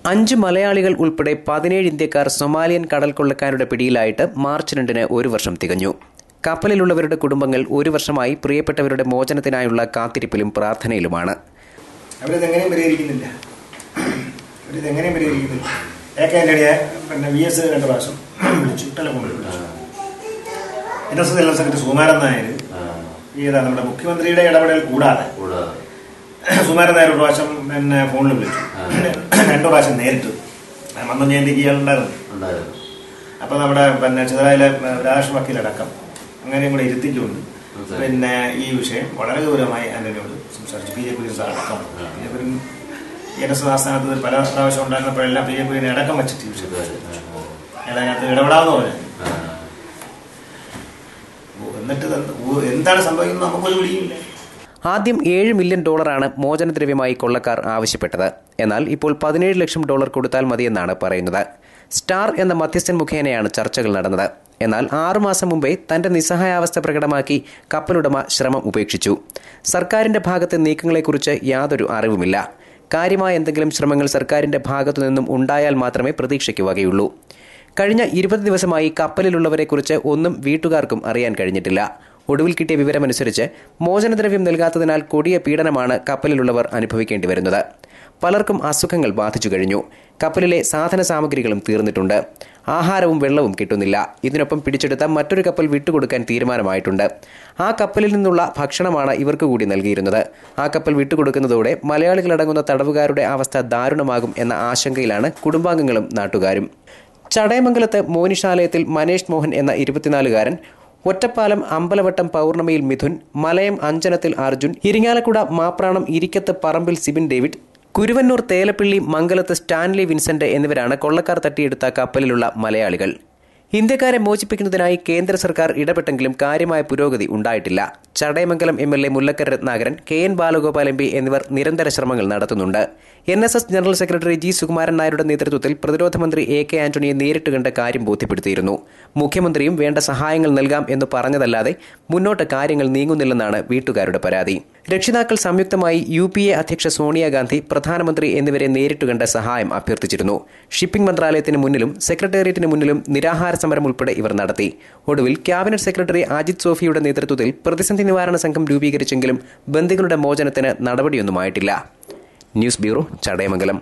5 മലയാളികൾ ഉൾപ്പെടെ 17 ഇന്ത്യക്കാർ സൊമാലിയൻ കടൽക്കൊള്ളക്കാരുടെ പിടിയിലായിട്ട് മാർച്ച് 2-ന് 1 വർഷം തികഞ്ഞു. കപ്പലിലുള്ളവരുടെ കുടുംബങ്ങൾ 1 വർഷമായി പ്രിയപ്പെട്ടവരുടെ മോചനത്തിനായുള്ള കാത്തിരിപ്പിലും പ്രാർത്ഥനയിലുമാണ്. അവരിതെങ്ങനെയും പരിഹരിക്കുന്നില്ല. VS 2 പ്രാവശ്യം വിളിച്ചു, ടെലിഫോണിൽ വിളിച്ചു. NSS general secretary Sukumaran Nair നമ്മുടെ മുഖ്യമന്ത്രിയുടെ ഇടപെടൽ കൂടാതെ സുകുമാരൻ നായർ 1 പ്രാവശ്യം ഫോണിൽ വിളിച്ചു, 2 പ്രാവശ്യം നേരിട്ട് മന്ദം ജയന്തിക്ക് ഇയാളുണ്ടായിരുന്നു. അപ്പം നമ്മുടെ ചിതറായിലെ രാജേഷ് വക്കീലടക്കം അങ്ങനെയും കൂടെ ഇരുത്തിക്കൊണ്ട് ഈ വിഷയം വളരെ ഗൗരവമായി ആന്റണിയോട് സംസാരിച്ചു. PJ കുര്യൻ സാർ അടക്കം, PJ കുര്യൻ NSS ആസ്ഥാനത്ത് പല പ്രാവശ്യം ഉണ്ടായിരുന്നപ്പോഴെല്ലാം PJ കുര്യനെ അടക്കം വെച്ചിട്ട് ഈ വിഷയത്തിൽ അതിനകത്ത് ഇടപെടാമെന്ന് പറഞ്ഞു. എന്നിട്ട് എന്താണ് സംഭവിക്കുന്നത് നമുക്കൊരു പിടിയില്ല. ആദ്യം $7 മില്യൺ മോചനദ്രവ്യമായി കൊള്ളക്കാർ ആവശ്യപ്പെട്ടത്. എന്നാൽ ഇപ്പോൾ $17 ലക്ഷം കൊടുത്താൽ മതിയെന്നാണ് പറയുന്നത്. സ്റ്റാർ എന്ന മധ്യസ്ഥൻ മുഖേനയാണ് ചർച്ചകൾ നടന്നത്. എന്നാൽ 6 മാസം മുമ്പേ തന്റെ നിസ്സഹായാവസ്ഥ പ്രകടമാക്കി കപ്പലുടമ ശ്രമം ഉപേക്ഷിച്ചു. സർക്കാരിന്റെ ഭാഗത്തെ നീക്കങ്ങളെക്കുറിച്ച് യാതൊരു അറിവുമില്ല. കാര്യമായ എന്തെങ്കിലും ശ്രമങ്ങൾ സർക്കാരിന്റെ ഭാഗത്തു നിന്നും ഉണ്ടായാൽ മാത്രമേ പ്രതീക്ഷയ്ക്ക് വകയുള്ളൂ. കഴിഞ്ഞ 20 ദിവസമായി കപ്പലിലുള്ളവരെക്കുറിച്ച് ഒന്നും വീട്ടുകാർക്കും അറിയാൻ കഴിഞ്ഞിട്ടില്ല. ഒടുവിൽ കിട്ടിയ വിവരമനുസരിച്ച് മോചനദ്രവ്യം നൽകാത്തതിനാൽ കൊടിയ പീഡനമാണ് കപ്പലിലുള്ളവർ അനുഭവിക്കേണ്ടി വരുന്നത്. പലർക്കും അസുഖങ്ങൾ ബാധിച്ചു കഴിഞ്ഞു. കപ്പലിലെ സാധന സാമഗ്രികളും തീർന്നിട്ടുണ്ട്. ആഹാരവും വെള്ളവും കിട്ടുന്നില്ല. ഇതിനൊപ്പം പിടിച്ചെടുത്ത മറ്റൊരു കപ്പൽ വിട്ടുകൊടുക്കാൻ തീരുമാനമായിട്ടുണ്ട്. ആ കപ്പലിൽ നിന്നുള്ള ഭക്ഷണമാണ് ഇവർക്ക് കൂടി നൽകിയിരുന്നത്. ആ കപ്പൽ വിട്ടുകൊടുക്കുന്നതോടെ മലയാളികളടങ്ങുന്ന തടവുകാരുടെ അവസ്ഥ ദാരുണമാകും എന്ന ആശങ്കയിലാണ് കുടുംബാംഗങ്ങളും നാട്ടുകാരും. ചടയമംഗലത്ത് മോനിഷാലയത്തിൽ മനേഷ് മോഹൻ എന്ന 24-കാരൻ, ഒറ്റപ്പാലം അമ്പലവട്ടം പൗർണമിയിൽ മിഥുൻ, മലയം അഞ്ചനത്തിൽ അർജുൻ, ഇരിങ്ങാലക്കുട മാപ്രാണം ഇരിക്കത്ത് പറമ്പിൽ സിബിൻ ഡേവിഡ്, കുരുവന്നൂർ തേലപ്പിള്ളി മംഗലത്ത് സ്റ്റാൻലി വിൻസെന്റ് എന്നിവരാണ് കൊള്ളക്കാർ തട്ടിയെടുത്ത കപ്പലിലുള്ള മലയാളികൾ. ഇന്ത്യക്കാരെ മോചിപ്പിക്കുന്നതിനായി കേന്ദ്ര സർക്കാർ ഇടപെട്ടെങ്കിലും കാര്യമായ പുരോഗതി ഉണ്ടായിട്ടില്ല. Chadayamangalam MLA Mullakkara Ratnakaran, KN Balagopal MP എന്നിവർ നിരന്തര ശ്രമങ്ങൾ നടത്തുന്നുണ്ട്. NSS general secretary G Sukumaran നായരുടെ നേതൃത്വത്തിൽ പ്രതിരോധ മന്ത്രി AK ആന്റണിയെ നേരിട്ട് കണ്ട കാര്യം ബോധ്യപ്പെടുത്തിയിരുന്നു. മുഖ്യമന്ത്രിയും വേണ്ട സഹായങ്ങൾ നൽകാം എന്ന് പറഞ്ഞതല്ലാതെ മുന്നോട്ട് കാര്യങ്ങൾ നീങ്ങുന്നില്ലെന്നാണ് വീട്ടുകാരുടെ പരാതി. രക്ഷിതാക്കൾ സംയുക്തമായി UPA അധ്യക്ഷ സോണിയാഗാന്ധി, പ്രധാനമന്ത്രി എന്നിവരെ നേരിട്ട് കണ്ട സഹായം അഭ്യർത്ഥിച്ചിരുന്നു. ഷിപ്പിംഗ് മന്ത്രാലയത്തിന് മുന്നിലും സെക്രട്ടേറിയറ്റിന് മുന്നിലും നിരാഹാര സമരം ഉൾപ്പെടെ ഇവർ നടത്തി. ഒടുവിൽ ക്യാബിനറ്റ് സെക്രട്ടറി അജിത് സോഫിയുടെ നേതൃത്വത്തിൽ പ്രതിസന്ധി നിവാരണ സംഘം രൂപീകരിച്ചെങ്കിലും ബന്ദികളുടെ മോചനത്തിന് നടപടിയൊന്നുമായിട്ടില്ല. News bureau, Chadayamangalam.